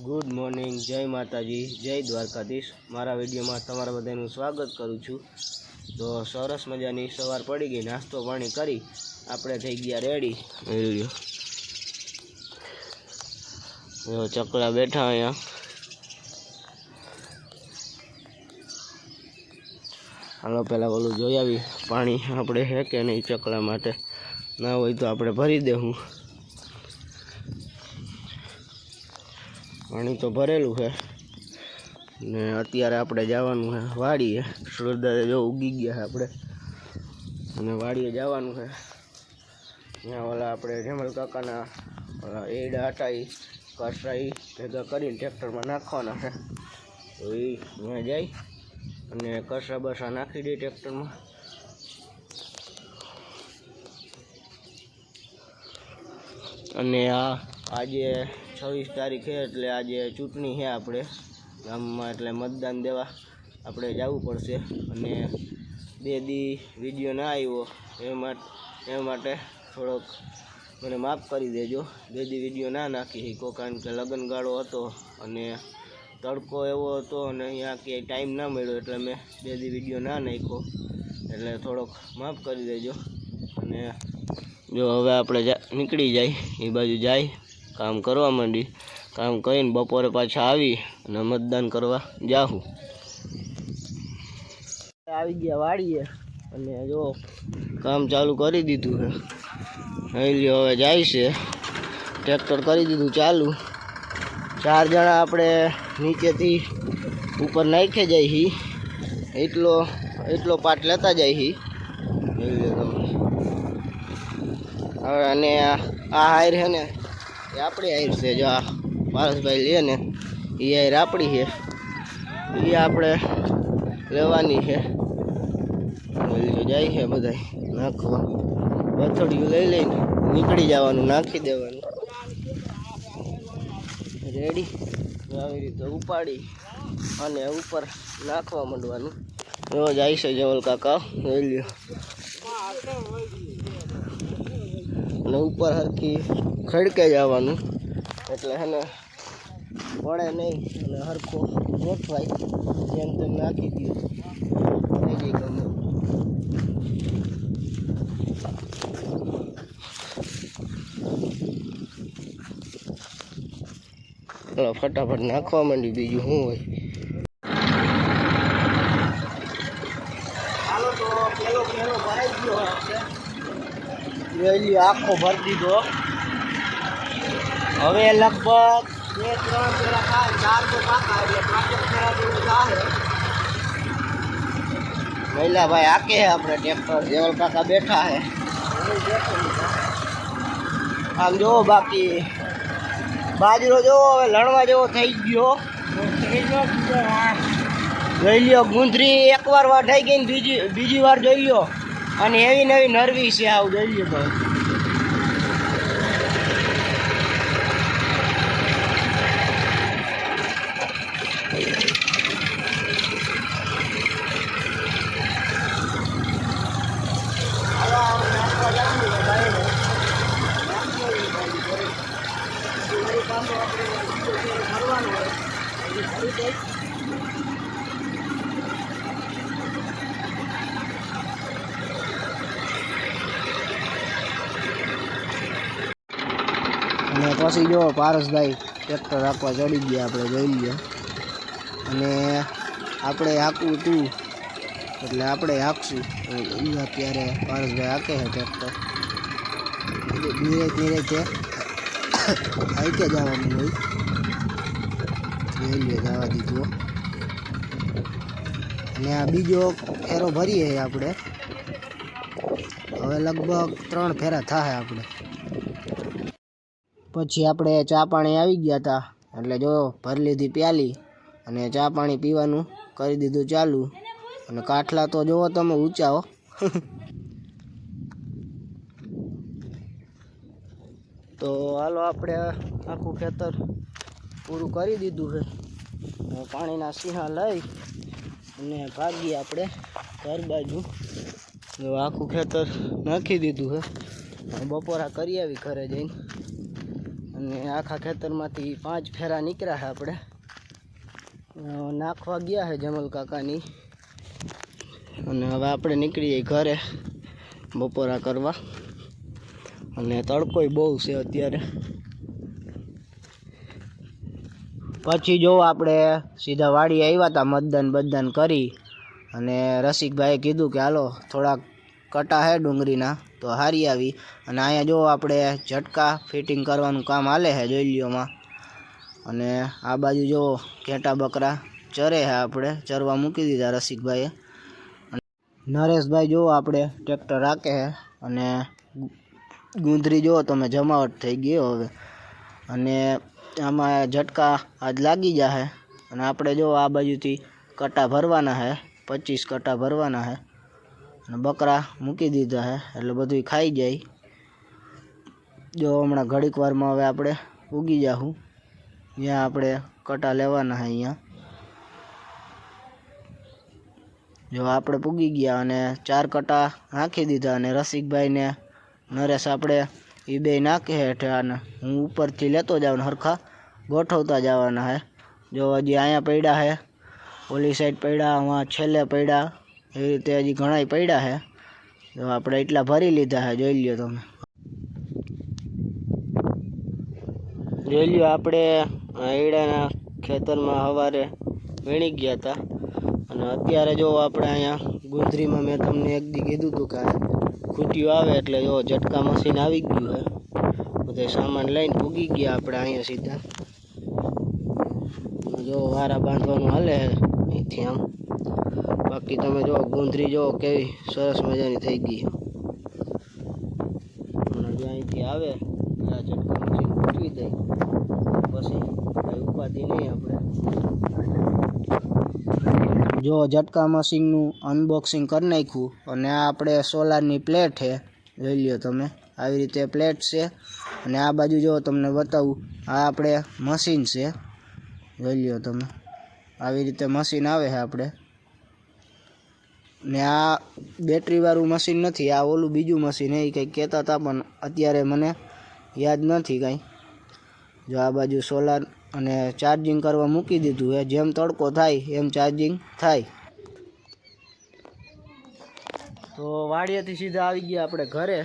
Good morning, जय माताजी, जय द्वारकाधीश। मारा विडियो में तमारा बधाનું स्वागत करूँ छूँ। तो सरस मजानी सवार पड़ी गई, नास्तो पाणी करी आपणे थई गया रेडी। चकला बैठा अहींया। हालो पहला ओलू जोई आवी पाणी आपणे है के नहीं चकला माटे, ना होय तो आपणे भरी देहूं। पानी तो भरेलू है ने अत्यारे आपणे जवानुं है वाड़ीए। सूर्यदादा जो उगी गया है आपणे ने वाड़ीए जवानुं है। ત્યાં ઓલા આપણે જમલ કાકાના એડા હટાઈ કસરાઈ ભેગા કરીને ટ્રેક્ટરમાં નાખવાના છે, તો એ ત્યાં જાય અને કસરા બસરા નાખી દે ટ્રેક્ટરમાં। અને આજે 26 તારીખ है એટલે આજે ચૂંટણી है આપણે ગામમાં, એટલે મતદાન દેવા આપણે જવું પડશે। અને 2 દી વિડીયો ના આવ્યો એ માટે થોડોક મને માફ કરી દેજો। 2 દી વિડીયો ના નાખી શક્યો કારણ કે લગ્નગાળો હતો અને તડકો એવો હતો અને અહીંયા ક્યાંય ટાઈમ ના મળ્યો, એટલે મેં 2 દી વિડીયો ના નાખ્યો, એટલે થોડોક માફ કરી દેજો। અને જો હવે આપણે નીકળી જાય એ બાજુ જાય काम करवा मांडी। काम करीने बपोरे पाछा आवी अने मतदान करवा जाहूँ। आवी गया वाड़ीए अने जो काम चालू करी दीधुं है। હેલ્યો હવે જાય છે, ટ્રેક્ટર કરી દીધું ચાલુ। 4 જણા આપણે નીચેથી ઉપર નાખી જાય હી, એટલો પાટ લેતા જાય હી। હવે અને આ હાયર છે ને એ આપણી હાયર છે। જો આ પારસભાઈ લે ને એ હાયર આપણી છે, એ આપણે લેવાની છે। જાય છે બધા નાખવા, બથોડિયું લઈ લઈને નીકળી જવાનું, નાખી દેવાનું। રેડી આવી રીતે ઉપાડી અને ઉપર નાખવા માંડવાનું। એવો જાય છે જવલ કાકા, લઈ લ્યો। અને ઉપર હરખી ખડકે જવાનું એટલે હે ને પડે નહીં અને હરખો ગોઠવાય, જેમ તેમ નાખી દો રેડી ગમે। फटाफट नाखवा मांडी, बीजू शू होय। हालो तो पेलो भराई गयो है, आखो भर दीधो। हवे लगभग 2-3 फेरा थाय, 4 तो काका એટલે 5 फेरा जेवुं थाय। महिला भाई आके है अपने ट्रेक्टर, जेवल काका बैठा है। आम जो बाकी बाजरो जो હવે લણવા જેવો થઈ ગયો। જોઈ લ્યો ગુંદરી એકવાર વાઢાઈ ગઈ ને બીજી વાર જોઈ લ્યો, અને એવી નવી નરવી છે આવું જોઈ લ્યો તો। અને પછી જો પારસભાઈ ટ્રેક્ટર રાખવા ચડી ગયા, આપણે જોઈ લઈએ। અને આપણે હાંકવું હતું એટલે આપણે હાંકશું। અત્યારે પારસભાઈ હાંકે છે ટ્રેક્ટર, ધીરે હાંકે જવાનું હોય। જોઈ લે જવા દીધું। અને આ બીજો ફેરો ભરીએ આપણે, હવે લગભગ 3 ફેરા થાય આપણે। પછી આપણે ચા પાણી આવી ગયા હતા એટલે જો ભરી લીધી પ્યાલી અને ચા પાણી પીવાનું કરી દીધું ચાલુ। અને કાઠલા તો જોવો તમે ઊંચા હો। તો હાલો આપણે આખું ખેતર પૂરું કરી દીધું છે। પાણીના સિંહા લઈ અને ભાગીએ આપણે ઘર બાજુ। આખું ખેતર નાખી દીધું છે। બપોરા કરી આવી ઘરે જઈને અને આખા ખેતરમાંથી 5 ફેરા નીકળ્યા છે આપણે નાખવા ગયા છે જમલ કાકાની અને હવે આપણે નીકળીએ ઘરે બપોરા કરવા અને તડકોય બહુ છે અત્યારે પછી જો આપણે સીધા વાડી આવ્યા હતા મતદાન કરી અને રસિકભાઈએ કીધું કે હાલો થોડાક કટા હે ડુંગળીના તો હારી આવી અને અહીંયા જો આપણે ઝટકા ફિટિંગ કરવાનું કામ હાલે છે જોઈ લ્યોમાં અને આ બાજુ જો ઘેટા બકરા ચરે છે આપણે ચરવા મૂકી દીધા રસિકભાઈએ નરેશભાઈ જો આપણે ટ્રેક્ટર રાખે છે અને ગુંદરી જો તમે જમાવટ થઈ ગયો હવે અને આમાં ઝટકા આજ લાગી જશે અને આપણે જો આ બાજુથી કટા ભરવાના છે 25 કટા ભરવાના છે અને બકરા મૂકી દીધા છે એટલે બધું ખાઈ જાય જો હમણાં ઘડીક વારમાં હવે આપણે ઉગી જાશું જ્યાં આપણે કટા લેવાના છે અહીંયા જો આપણે પૂગી ગયા અને 4 કટા નાખી દીધા અને રસિકભાઈને નરેશ આપણે એ બે નાખે હેઠે અને હું ઉપરથી લેતો જાઉં હરખા ગોઠવતા જવાના છે જો હજી અહીંયા પડ્યા છે ઓલી સાઈડ પડ્યા આમાં છેલ્લે પડ્યા એ રીતે હજી ઘણાય પડ્યા છે જો આપણે એટલા ભરી લીધા છે જોઈ લ્યો તમે જોઈ લ્યો આપણે એડાના ખેતરમાં સવારે વીણી ગયા હતા અને અત્યારે જો આપણે અહીંયા ગુંદરીમાં મેં તમને એક દી કીધું હતું કે ખૂટીઓ આવે એટલે જો ઝટકા મશીન આવી ગયું છે બધે સામાન લઈને પૂગી ગયા આપણે અહીંયા સીધા જો વારા બાંધવાનું હાલે અહીંથી આમ બાકી તમે જો ગુંદરી જો કેવી સરસ મજાની થઈ ગઈ અને જો અહીંથી આવે આ ઝટકા મશીન ખૂટવી જાય પછી કંઈ ઉપાધિ નહીં આપણે જો ઝટકા મશીનનું અનબોક્સિંગ કરી નાખ્યું અને આ આપણે સોલારની પ્લેટ છે જોઈ લ્યો તમે આવી રીતે પ્લેટ છે અને આ બાજુ જો તમને બતાવું આ આપણે મશીન છે જોઈ લ્યો તમે આવી રીતે મશીન આવે છે આપણે ને આ બેટરીવાળું મશીન નથી આ ઓલું બીજું મશીન એ કંઈક કહેતા હતા પણ અત્યારે મને યાદ નથી કાંઈ જો આ બાજુ સોલાર અને ચાર્જિંગ કરવા મૂકી દીધું છે જેમ તડકો થાય એમ ચાર્જિંગ થાય તો વાડિયાથી સીધા આવી ગયા આપણે ઘરે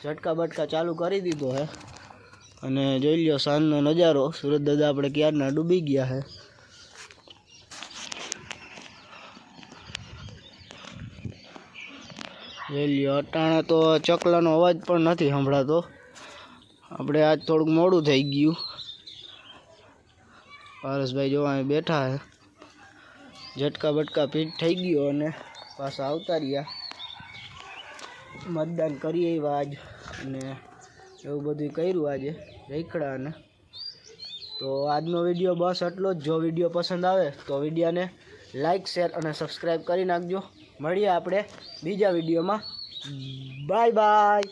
ઝટકા બટકા ચાલુ કરી દીધો છે અને જોઈ લ્યો સાંજનો નજારો સુરત દાદા આપણે ક્યારના ડૂબી ગયા છે જોઈ લ્યો અટાણે તો ચકલાનો અવાજ પણ નથી સંભળાતો આપણે આજ થોડુંક મોડું થઈ ગયું પારસભાઈ જો અહીં બેઠા છે ઝટકા બટકા ફીટ થઈ ગયો અને પાછા આવતા રહ્યા મતદાન કરીએ એવા આજ અને એવું બધું કર્યું આજે રેખડા અને તો આજનો વિડીયો બસ એટલો જ જો વિડીયો પસંદ આવે તો વિડીયોને લાઈક શેર અને સબસ્ક્રાઈબ કરી નાખજો મળીએ આપણે બીજા વિડીયોમાં બાય બાય